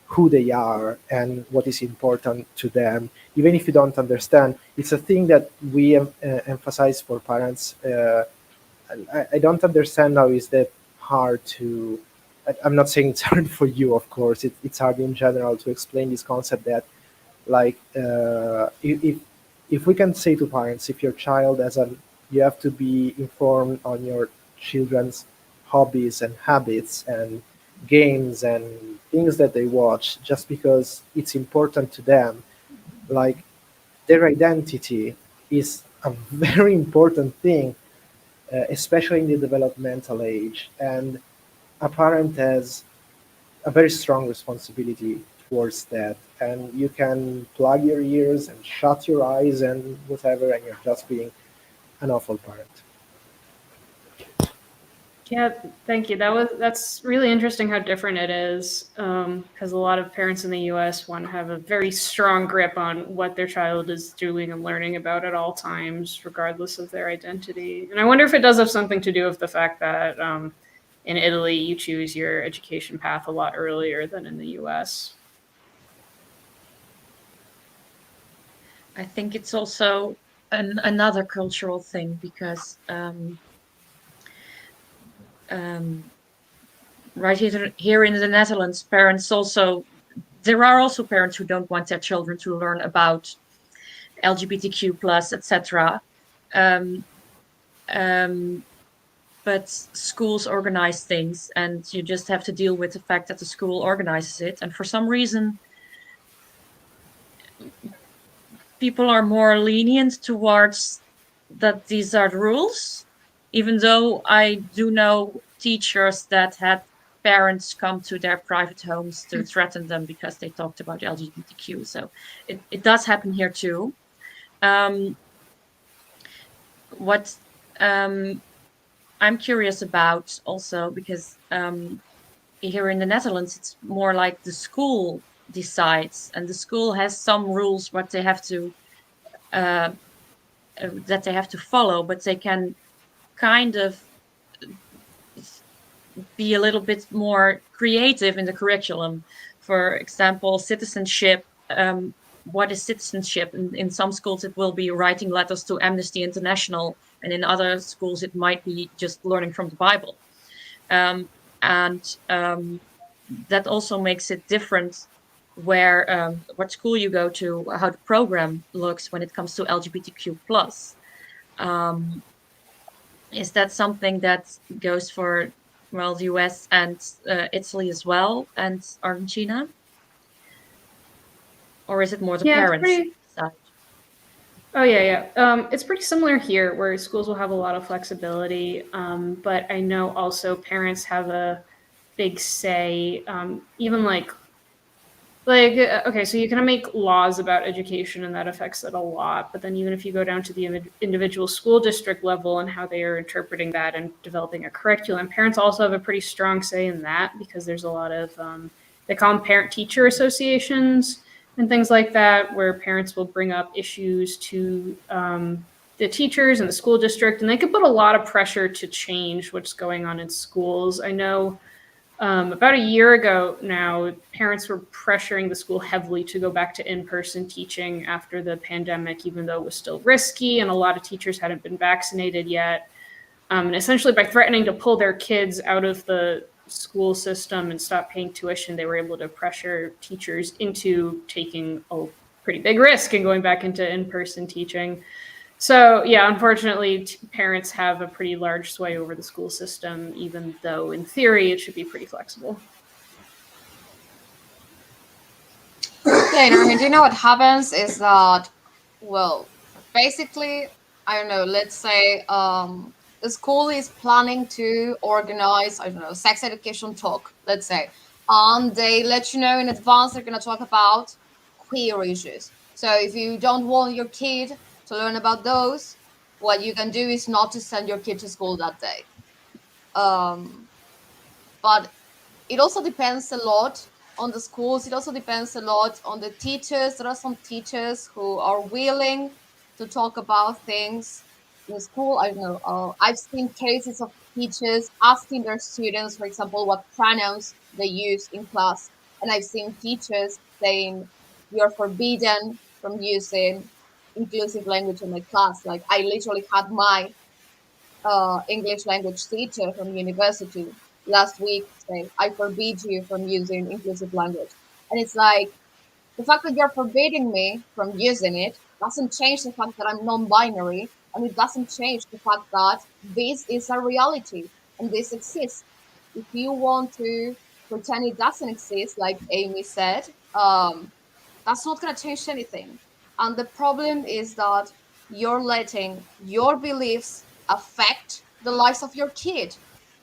who they are and what is important to them, even if you don't understand. It's a thing that we emphasize for parents. I don't understand how is that hard to. I'm not saying it's hard for you, of course. It's hard in general to explain this concept that, like, if we can say to parents, if your child has a, you have to be informed on your children's hobbies and habits and games and things that they watch, just because it's important to them. Like, their identity is a very important thing, especially in the developmental age, and a parent has a very strong responsibility towards that. And you can plug your ears and shut your eyes and whatever, and you're just being an awful parent. Yeah, thank you. That's really interesting how different it is, because a lot of parents in the U.S. want to have a very strong grip on what their child is doing and learning about at all times, regardless of their identity. And I wonder if it does have something to do with the fact that in Italy you choose your education path a lot earlier than in the U.S. I think it's also another cultural thing, because right here in the Netherlands, there are also parents who don't want their children to learn about LGBTQ plus, etc. But schools organize things, and you just have to deal with the fact that the school organizes it. And for some reason, people are more lenient towards that these are the rules, even though I do know teachers that had parents come to their private homes to threaten them because they talked about LGBTQ. So it does happen here too. What I'm curious about also, because here in the Netherlands, it's more like the school decides, and the school has some rules what they have to that they have to follow, but they can kind of be a little bit more creative in the curriculum. For example, citizenship. What is citizenship? In some schools, it will be writing letters to Amnesty International, and in other schools, it might be just learning from the Bible. And that also makes it different where what school you go to, how the program looks when it comes to LGBTQ plus. Is that something that goes for, well, the US and Italy as well, and Argentina? Or is it more the Yeah, it's parents pretty. side? Oh yeah. It's pretty similar here, where schools will have a lot of flexibility, but I know also parents have a big say. Even okay, so you can make laws about education, and that affects it a lot. But then even if you go down to the individual school district level and how they are interpreting that and developing a curriculum, parents also have a pretty strong say in that, because there's a lot of they call them parent teacher associations and things like that, where parents will bring up issues to the teachers and the school district, and they could put a lot of pressure to change what's going on in schools. I know about a year ago now, parents were pressuring the school heavily to go back to in-person teaching after the pandemic, even though it was still risky and a lot of teachers hadn't been vaccinated yet. And essentially, by threatening to pull their kids out of the school system and stop paying tuition, they were able to pressure teachers into taking a pretty big risk and going back into in-person teaching. So yeah, unfortunately, parents have a pretty large sway over the school system, even though in theory it should be pretty flexible. Yeah, in Argentina, what happens is that, well, basically, I don't know, let's say the school is planning to organize, I don't know, sex education talk, let's say, and they let you know in advance they're going to talk about queer issues. So if you don't want your kid to learn about those, what you can do is not to send your kid to school that day. But it also depends a lot on the schools. It also depends a lot on the teachers. There are some teachers who are willing to talk about things in school. I don't know. I've seen cases of teachers asking their students, for example, what pronouns they use in class. And I've seen teachers saying, you're forbidden from using inclusive language in my class. Like, I literally had my English language teacher from university last week say, I forbid you from using inclusive language. And it's like, the fact that you're forbidding me from using it doesn't change the fact that I'm non binary. And it doesn't change the fact that this is a reality and this exists. If you want to pretend it doesn't exist, like Amy said, that's not going to change anything. And the problem is that you're letting your beliefs affect the lives of your kid.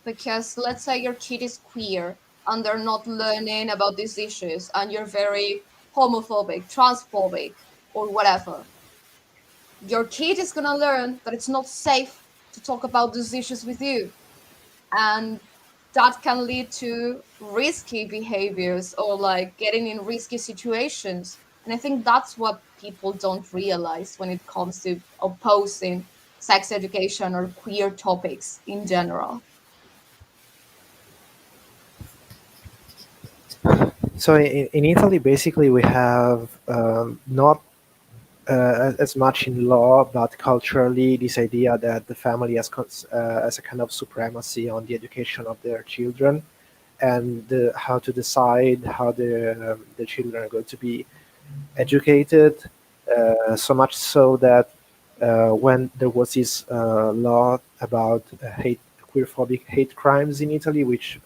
Because let's say your kid is queer and they're not learning about these issues, and you're very homophobic, transphobic, or whatever. Your kid is going to learn that it's not safe to talk about these issues with you. And that can lead to risky behaviors or like getting in risky situations. And I think that's what people don't realize when it comes to opposing sex education or queer topics in general. So in Italy, basically, we have not as much in law, but culturally, this idea that the family has a kind of supremacy on the education of their children, and how to decide how the children are going to be educated. So much so that when there was this law about queerphobic hate crimes in Italy, which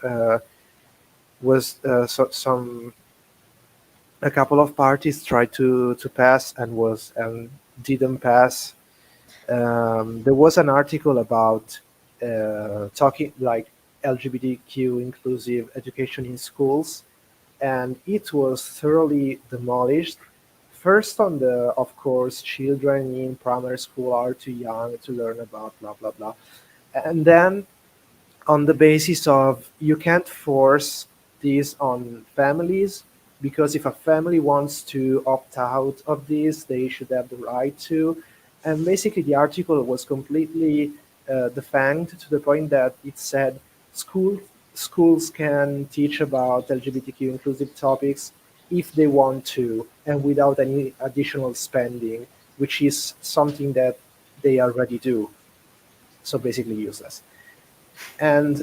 was some a couple of parties tried to pass and didn't pass. There was an article about talking like LGBTQ inclusive education in schools, and it was thoroughly demolished. First, on the of course, children in primary school are too young to learn about blah blah blah, and then on the basis of you can't force this on families, because if a family wants to opt out of this, they should have the right to. And basically, the article was completely defanged to the point that it said school schools can teach about LGBTQ inclusive topics if they want to and without any additional spending, which is something that they already do. So basically useless. And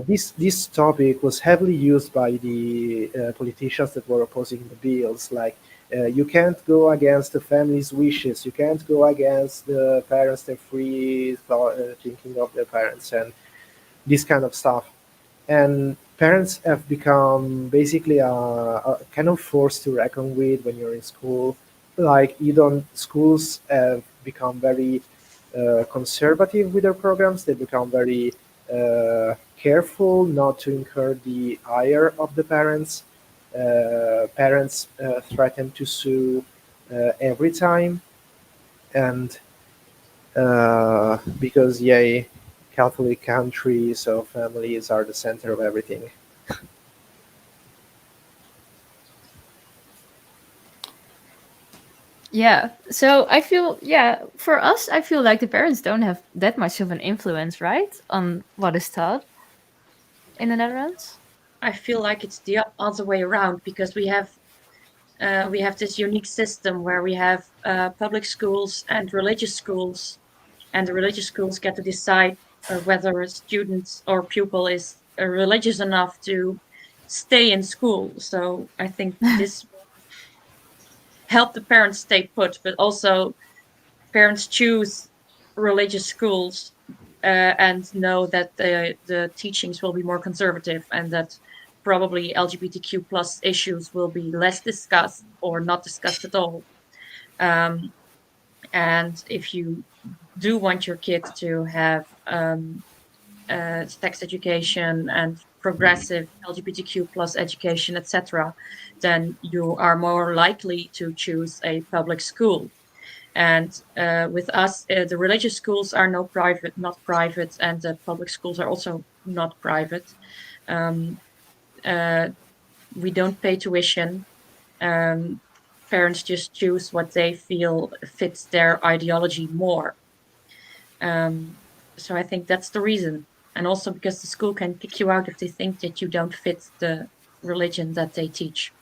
this topic was heavily used by the politicians that were opposing the bills. Like, you can't go against the family's wishes. You can't go against the parents' their free thinking of their parents and this kind of stuff. And parents have become basically a kind of force to reckon with when you're in school. Like, you don't schools have become very conservative with their programs. They become very careful not to incur the ire of the parents. Parents threaten to sue every time, and because yay, Catholic country, so families are the center of everything. Yeah. So I feel, yeah, for us, I feel like the parents don't have that much of an influence, right, on what is taught in the Netherlands. I feel like it's the other way around because we have this unique system where we have public schools and religious schools, and the religious schools get to decide whether a student or pupil is religious enough to stay in school. So I think this help the parents stay put, but also parents choose religious schools and know that the teachings will be more conservative and that probably LGBTQ plus issues will be less discussed or not discussed at all. And if you do want your kid to have sex education and progressive LGBTQ plus education, etc., then you are more likely to choose a public school. And with us, the religious schools are not private, and the public schools are also not private. We don't pay tuition. Parents just choose what they feel fits their ideology more. So I think that's the reason. And also because the school can kick you out if they think that you don't fit the religion that they teach.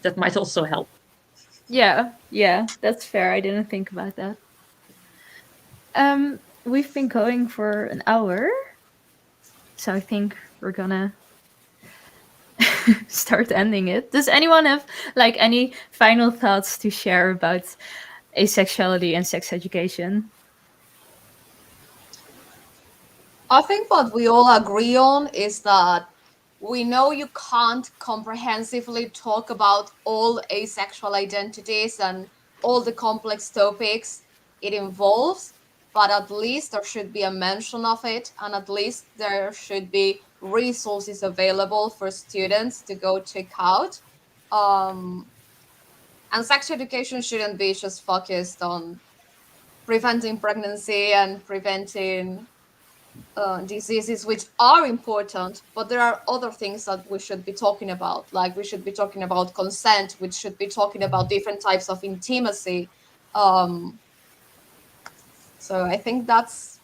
That might also help. Yeah, that's fair. I didn't think about that. We've been going for an hour, so I think we're gonna start ending it. Does anyone have like any final thoughts to share about asexuality and sex education? I think what we all agree on is that we know you can't comprehensively talk about all asexual identities and all the complex topics it involves, but at least there should be a mention of it, and at least there should be resources available for students to go check out. Um, and sex education shouldn't be just focused on preventing pregnancy and preventing diseases, which are important, but there are other things that we should be talking about. Like we should be talking about consent, we should be talking about different types of intimacy. Um, so I think that's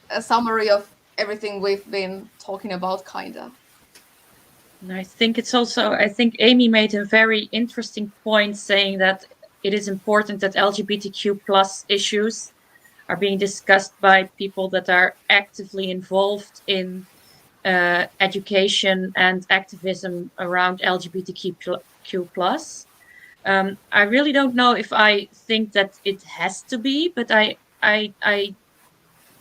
a summary of everything we've been talking about, kind of. And I think Amy made a very interesting point saying that it is important that LGBTQ plus issues are being discussed by people that are actively involved in education and activism around LGBTQ plus. I really don't know if I think that it has to be, but I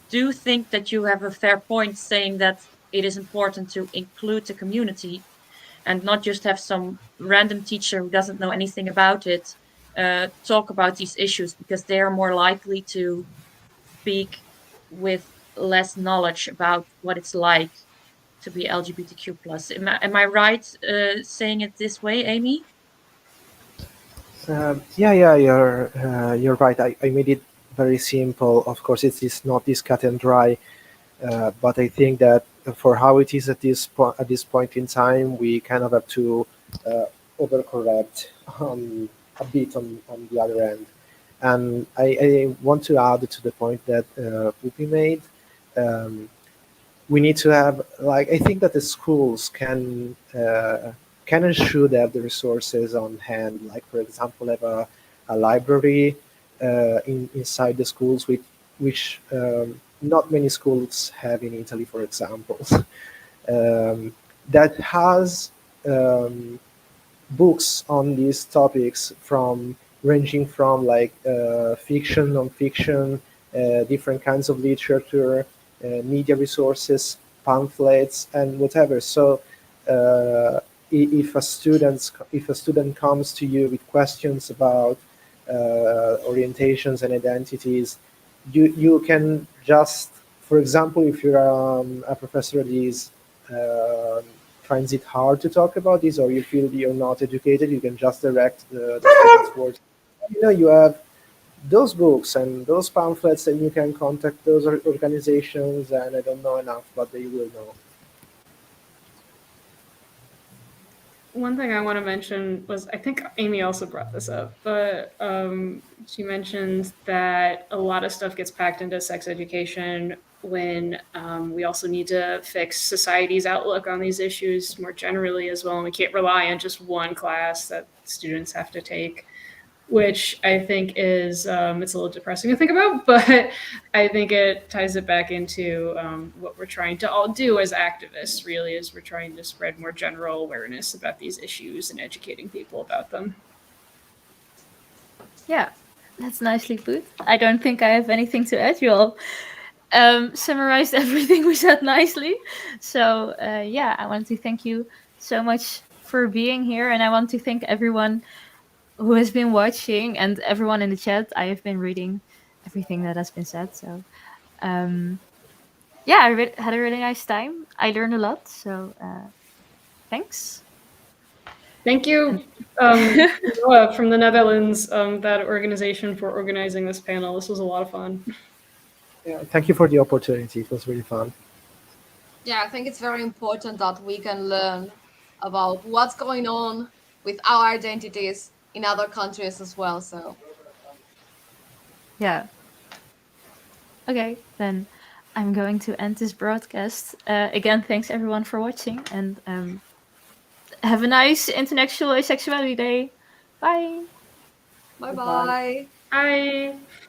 do think that you have a fair point saying that it is important to include the community and not just have some random teacher who doesn't know anything about it talk about these issues, because they are more likely to speak with less knowledge about what it's like to be LGBTQ plus. Am I right saying it this way, Amy? Yeah, you're right. I made it very simple. Of course, it is not this cut and dry, but I think that for how it is at this point in time, we kind of have to uh, overcorrect a bit on the other end. And I want to add to the point that Pupi made. Um, we need to have, like, I think that the schools can and should have the resources on hand, like for example have a library inside the schools, which not many schools have in Italy, for example. That has books on these topics, from ranging from like fiction, non-fiction, different kinds of literature, media resources, pamphlets, and whatever. So if a student comes to you with questions about orientations and identities, you can just, for example, if you're a professor that is finds it hard to talk about this, or you feel you're not educated, you can just direct the students towards, you have those books and those pamphlets, and you can contact those organizations, and I don't know enough, but they will know. One thing I want to mention was, I think Amy also brought this up, but she mentioned that a lot of stuff gets packed into sex education when we also need to fix society's outlook on these issues more generally as well. And we can't rely on just one class that students have to take, which I think is it's a little depressing to think about, but I think it ties it back into what we're trying to all do as activists. Really, is we're trying to spread more general awareness about these issues and educating people about them. Yeah, that's nicely put. I don't think I have anything to add. You all summarized everything we said nicely. So yeah, I want to thank you so much for being here, and I want to thank everyone who has been watching and everyone in the chat. I have been reading everything that has been said. So, yeah, I had a really nice time. I learned a lot. So, thanks. Thank you, Noah from the Netherlands, that organization, for organizing this panel. This was a lot of fun. Yeah, thank you for the opportunity. It was really fun. Yeah, I think it's very important that we can learn about what's going on with our identities in other countries as well. So, Yeah. Okay, then I'm going to end this broadcast. Again, thanks everyone for watching, and have a nice International Asexuality Day. Bye. bye Goodbye. bye. Bye.